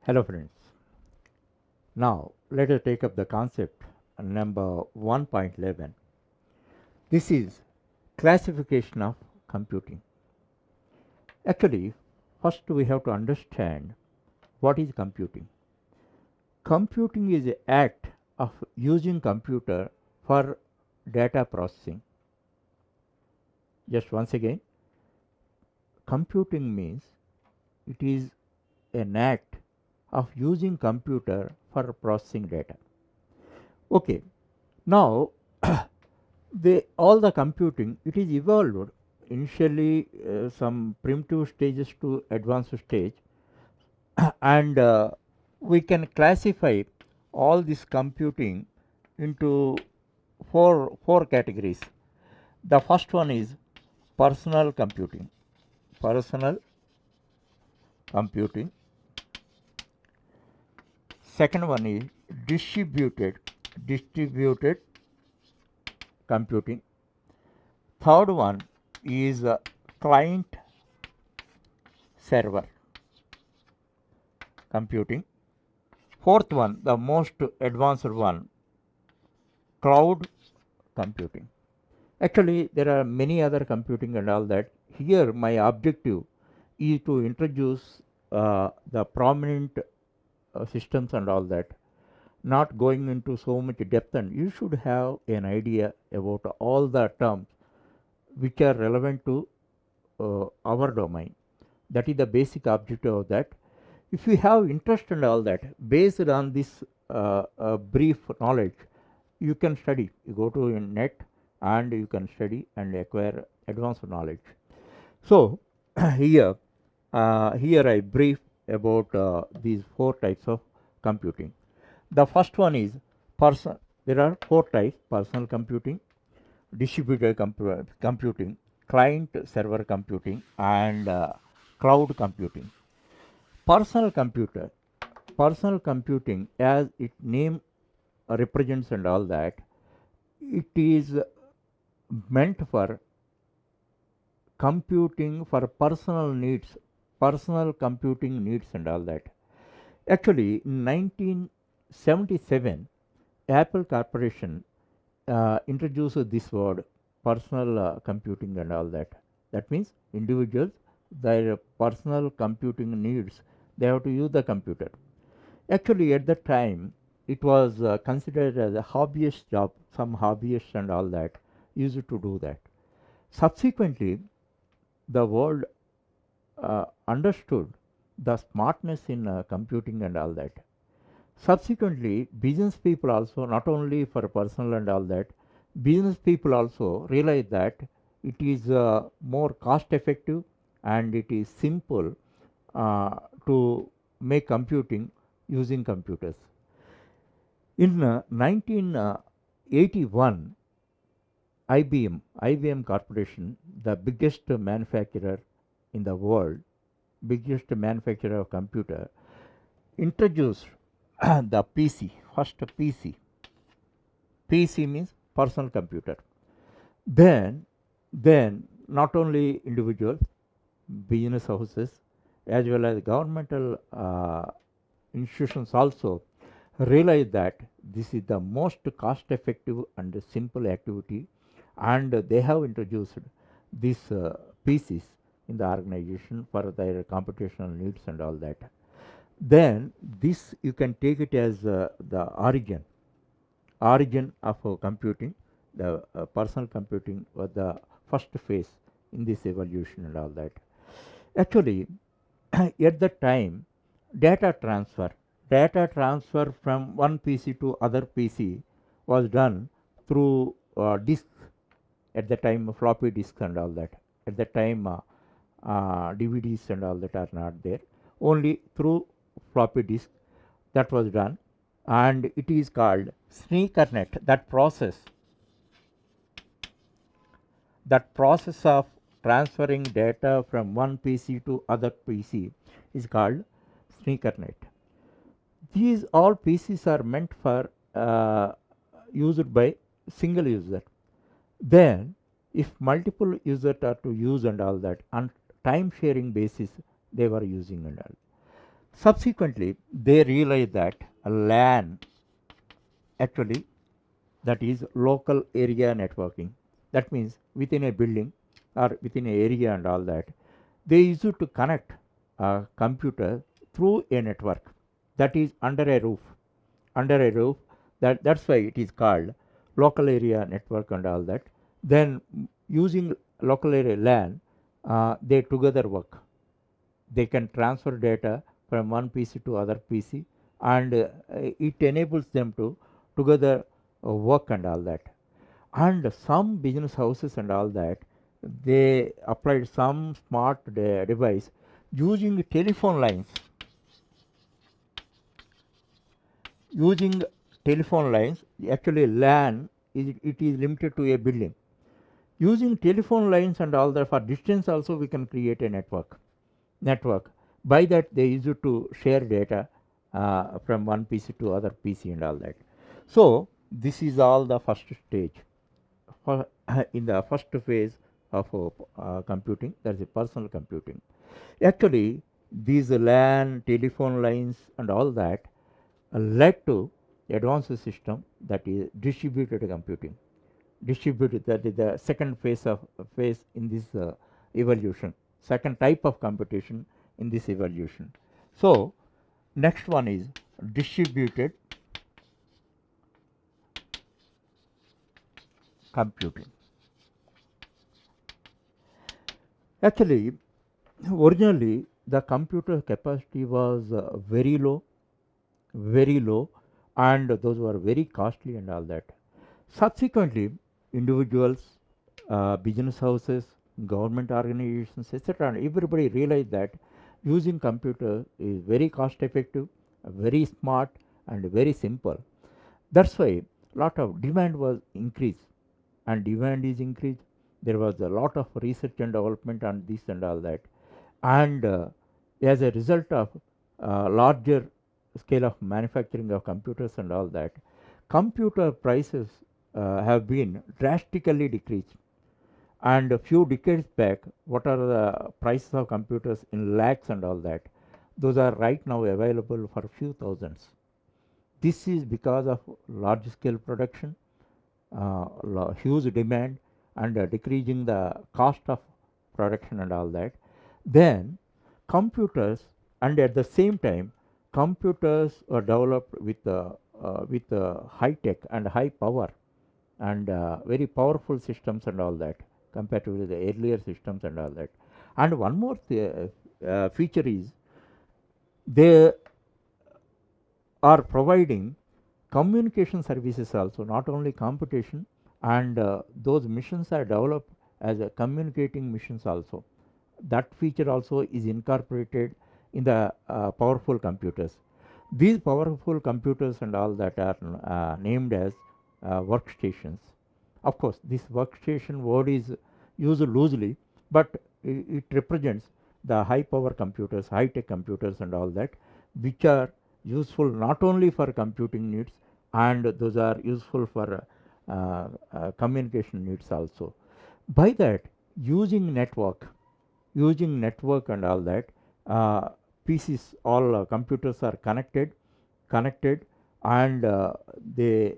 Hello friends. Now let us take up the concept number 1.11. This is classification of computing. Actually, first we have to understand what is computing. Computing is an act of using computer for data processing. Just once again, computing means it is an act of using computer for processing data. Okay, now all the computing it is evolved initially some primitive stages to advanced stage and we can classify all this computing into four categories. The first one is personal computing. Personal computing. Second one is distributed computing. Third one is client server computing. Fourth one, the most advanced one, cloud computing. Actually, there are many other computing and all that. Here, my objective is to introduce the prominent systems and all that, not going into so much depth, and you should have an idea about all the terms which are relevant to our domain. That is the basic objective of that. If you have interest in all that, based on this brief knowledge, you can study. You go to net and you can study and acquire advanced knowledge. So here, here I brief about these four types of computing. The first one is person. There are four types: personal computing, distributed computing, client server computing, and cloud computing. Personal computing, as its name represents and all that, it is meant for computing for personal needs, personal computing needs and all that. Actually, in 1977, Apple Corporation introduced this word personal computing and all that. That means individuals, their personal computing needs, they have to use the computer. Actually, at that time, it was considered as a hobbyist job. Some hobbyists and all that used to do that. Subsequently, the world understood the smartness in computing and all that. Subsequently, business people also, not only for personal and all that, business people also realize that it is more cost effective and it is simple to make computing using computers. In 1981, IBM Corporation, the biggest manufacturer in the world, biggest manufacturer of computer, introduced the PC, first PC. PC means personal computer. Then, then not only individuals, business houses, as well as governmental institutions also realize that this is the most cost effective and simple activity, and they have introduced these PCs in the organization for their computational needs and all that. Then this you can take it as the origin of computing. The personal computing was the first phase in this evolution and all that. Actually, at that time, data transfer data transfer from one PC to other PC was done through disk. At the time, floppy disks and all that. At the time, DVDs and all that are not there. Only through floppy disk that was done, and it is called sneakernet. That process of transferring data from one PC to other PC is called sneakernet. These all PCs are meant for used by single user. Then, if multiple users are to use and all that, on time sharing basis, they were using and all. Subsequently, they realized that a LAN actually that is local area networking. That means within a building or within an area and all that, they used to connect a computer through a network that is under a roof. Under a roof, that's why it is called local area network and all that. Then using local area LAN, they together work. They can transfer data from one PC to other PC, and it enables them to together work and all that. And some business houses and all that, they applied some smart device using telephone lines, using telephone lines. Actually LAN is, it is limited to a building. Using telephone lines and all that, for distance also we can create a network. By that they used to share data from one PC to other PC and all that. So this is all the first stage for in the first phase of computing, that is personal computing. Actually these LAN, telephone lines and all that led to advanced system, that is distributed computing. Distributed, that is the second phase in this evolution, second type of computation in this evolution. So next one is distributed computing. Actually originally the computer capacity was very low, and those were very costly and all that. Subsequently, individuals, business houses, government organizations, etc., everybody realized that using computer is very cost effective, very smart, and very simple. That's why lot of demand was increased, and demand is increased. There was a lot of research and development on this and all that, and as a result of larger scale of manufacturing of computers and all that, computer prices have been drastically decreased. And a few decades back, what are the prices of computers in lakhs and all that, those are right now available for a few thousands. This is because of large scale production, huge demand, and decreasing the cost of production and all that. Then computers, and at the same time computers are developed with high tech and high power, and very powerful systems and all that, compared to the earlier systems and all that. And one more feature is they are providing communication services also, not only computation, and those missions are developed as a communicating missions also. That feature also is incorporated in the powerful computers. These powerful computers and all that are named as workstations. Of course, this workstation word is used loosely, but it represents the high power computers, high tech computers and all that, which are useful not only for computing needs, and those are useful for communication needs also. By that, using network and all that, PCs, all computers are connected, and they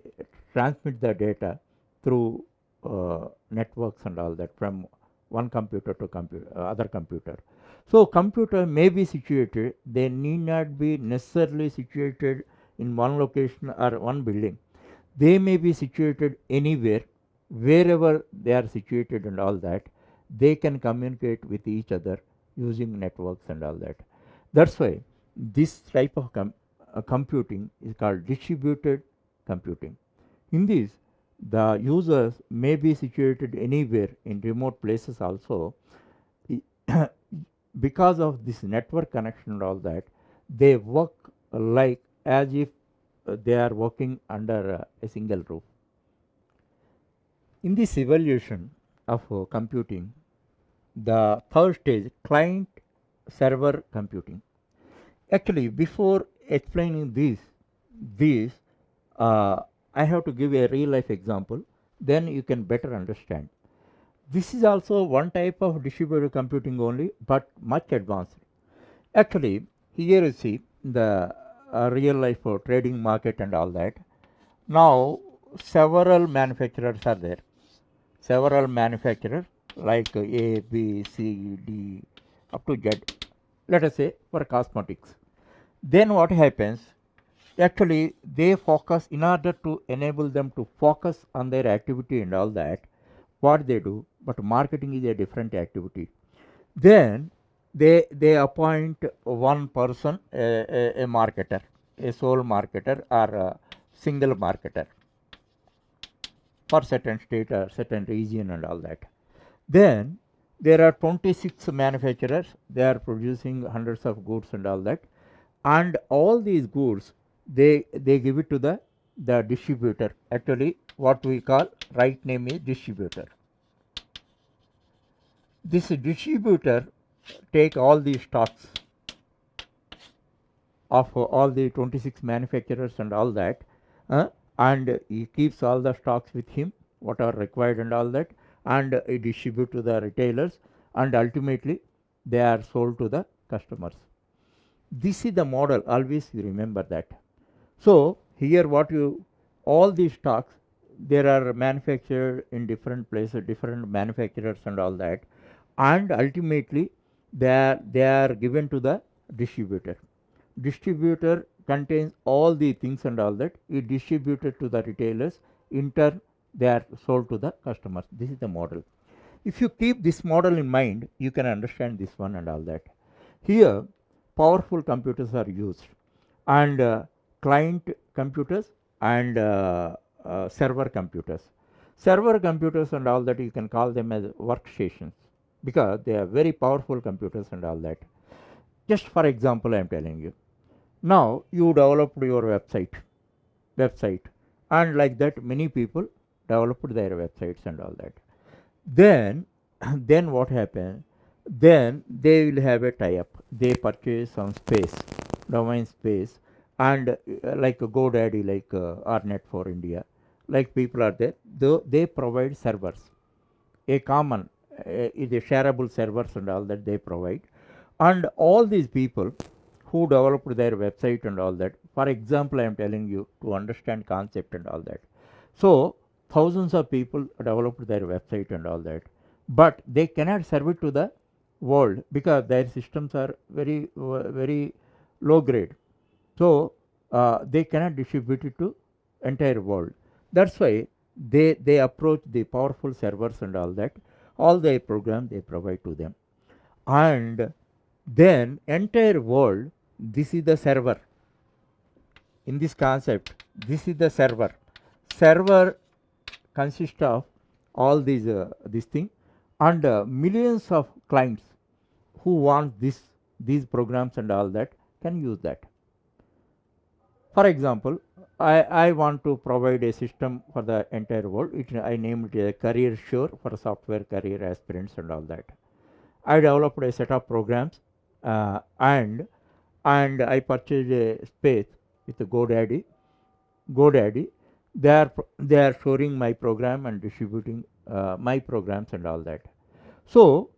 transmit the data through networks and all that, from one computer to other computer. So computer may be situated, they need not be necessarily situated in one location or one building. They may be situated anywhere, wherever they are situated and all that. They can communicate with each other using networks and all that. That's why this type of computing is called distributed computing. In this, the users may be situated anywhere in remote places also. Because of this network connection and all that, they work like as if they are working under a single roof. In this evolution of computing, the third stage, client server computing. Actually, before explaining this, I have to give a real life example, then you can better understand. This is also one type of distributed computing only, but much advanced. Actually, here you see the real life trading market and all that. Now several manufacturers are there. Several manufacturers like A, B, C, D up to Z. Let us say for cosmetics. Then what happens? Actually, they focus in order to enable them to focus on their activity and all that. What they do, but marketing is a different activity. Then they appoint one person, a marketer, a sole marketer or a single marketer for certain state or certain region and all that. Then there are 26 manufacturers, they are producing hundreds of goods and all that, and all these goods they give it to the distributor. Actually what we call right name is distributor. This distributor take all the stocks of all the 26 manufacturers and all that, and he keeps all the stocks with him what are required and all that, and he distribute to the retailers, and ultimately they are sold to the customers. This is the model, always you remember that. So here what you, all these stocks there are manufactured in different places, different manufacturers and all that, and ultimately they are given to the distributor. Distributor contains all the things and all that, it distributed to the retailers, in turn they are sold to the customers. This is the model. If you keep this model in mind, you can understand this one and all that. Here powerful computers are used, and client computers and server computers. Server computers and all that, you can call them as workstations because they are very powerful computers and all that. Just for example I am telling you, now you developed your website, and like that many people developed their websites and all that. Then then what happens? Then they will have a tie-up. They purchase some space, domain space, and like GoDaddy, like Arnet for India, like people are there. Though they provide servers, a common, is a shareable servers and all that they provide, and all these people who developed their website and all that. For example, I am telling you to understand concept and all that. So thousands of people developed their website and all that, but they cannot serve it to the world because their systems are very low grade. So they cannot distribute it to entire world. That's why they approach the powerful servers and all that. All their program they provide to them, and then entire world, this is the server. In this concept, this is the server. Server consists of all these this thing, and millions of clients who want these programs and all that can use that. For example, I want to provide a system for the entire world. I named it a career sure for software career aspirants and all that. I developed a set of programs, and I purchased a space with GoDaddy. GoDaddy, they are storing my program and distributing my programs and all that. So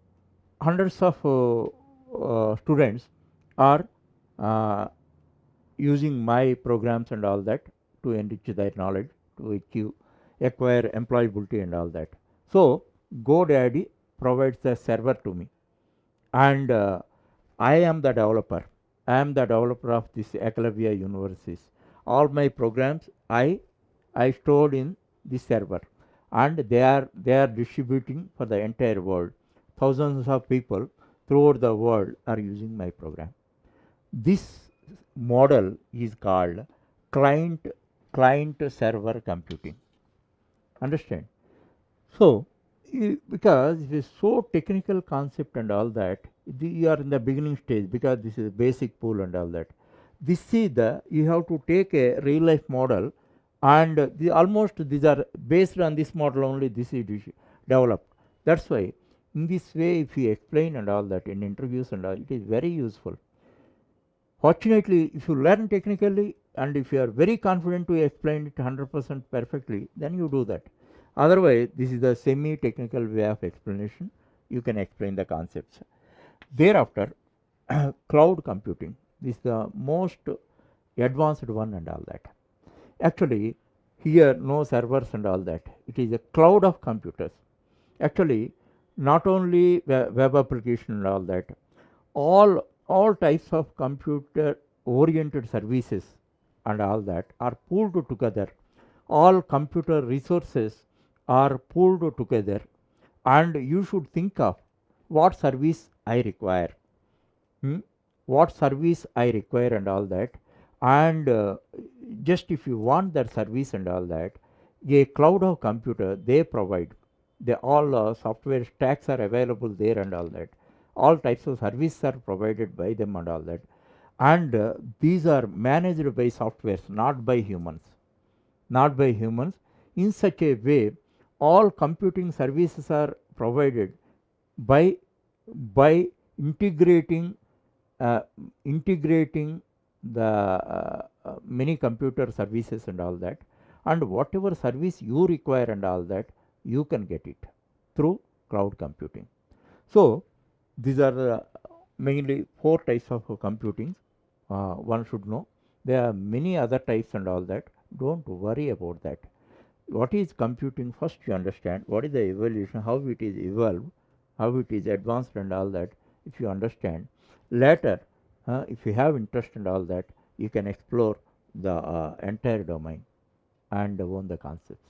hundreds of students are uh, using my programs and all that to enrich their knowledge, to acquire employability and all that. So GoDaddy provides the server to me, and I am the developer. I am the developer of this Eclavia Universities. All my programs I stored in this server, and they are distributing for the entire world. Thousands of people throughout the world are using my program. This model is called client client server computing. Understand? So because it is so technical concept and all that, you are in the beginning stage because this is basic pool and all that. This is the, you have to take a real life model, and almost these are based on this model only. This is developed. That's why in this way, if you explain and all that in interviews and all, it is very useful. Fortunately, if you learn technically and if you are very confident to explain it 100% perfectly, then you do that. Otherwise, this is the semi technical way of explanation. You can explain the concepts. Thereafter, cloud computing. This is the most advanced one and all that. Actually, here no servers and all that. It is a cloud of computers. Actually, not only web application and all that, all types of computer oriented services and all that are pooled together. All computer resources are pooled together, and you should think of what service I require, hmm? What service I require and all that. And just if you want that service and all that, a cloud of computer they provide. They all software stacks are available there and all that. All types of services are provided by them and all that. And these are managed by softwares, not by humans. Not by humans. In such a way, all computing services are provided by by integrating uh, integrating the many computer services and all that, and whatever service you require and all that, you can get it through cloud computing. So these are mainly four types of computing one should know. There are many other types and all that. Don't worry about that. What is computing? First you understand what is the evolution, how it is evolved, how it is advanced and all that. If you understand, later if you have interest and all that, you can explore the entire domain and own the concepts.